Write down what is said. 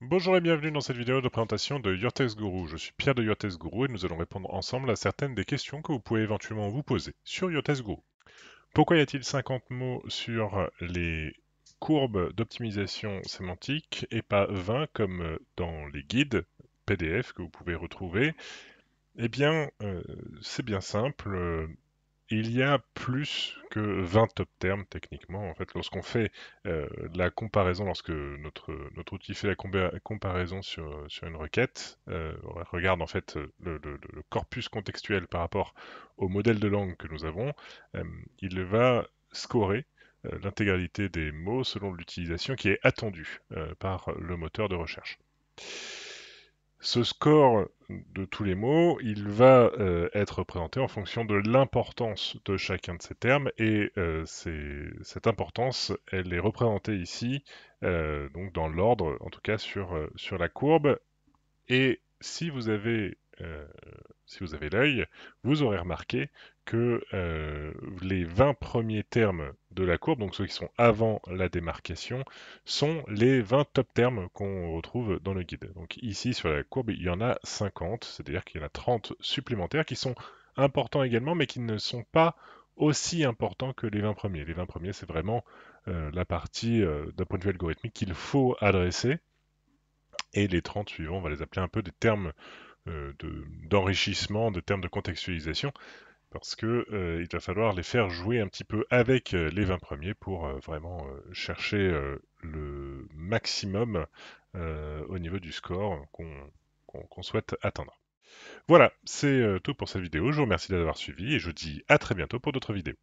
Bonjour et bienvenue dans cette vidéo de présentation de YourText Guru. Je suis Pierre de YourText Guru et nous allons répondre ensemble à certaines des questions que vous pouvez éventuellement vous poser sur YourText Guru. Pourquoi y a-t-il 50 mots sur les courbes d'optimisation sémantique et pas 20 comme dans les guides PDF que vous pouvez retrouver? Eh bien, c'est bien simple. Il y a plus que 20 top termes techniquement. En fait, lorsqu'on fait la comparaison, lorsque notre outil fait la comparaison sur une requête, on regarde en fait le corpus contextuel par rapport au modèle de langue que nous avons, euh, il va scorer l'intégralité des mots selon l'utilisation qui est attendue par le moteur de recherche. Ce score de tous les mots, il va être représenté en fonction de l'importance de chacun de ces termes et cette importance, elle est représentée ici, donc dans l'ordre, en tout cas sur la courbe. Et si vous avez l'œil, vous aurez remarqué que les 20 premiers termes de la courbe, donc ceux qui sont avant la démarcation, sont les 20 top termes qu'on retrouve dans le guide. Donc ici sur la courbe, il y en a 50, c'est-à-dire qu'il y en a 30 supplémentaires qui sont importants également, mais qui ne sont pas aussi importants que les 20 premiers. Les 20 premiers, c'est vraiment la partie d'un point de vue algorithmique qu'il faut adresser. Et les 30 suivants, on va les appeler un peu des termes d'enrichissement, de termes de contextualisation, parce que il va falloir les faire jouer un petit peu avec les 20 premiers pour vraiment chercher le maximum au niveau du score qu'on souhaite atteindre. Voilà, c'est tout pour cette vidéo. Je vous remercie d'avoir suivi et je vous dis à très bientôt pour d'autres vidéos.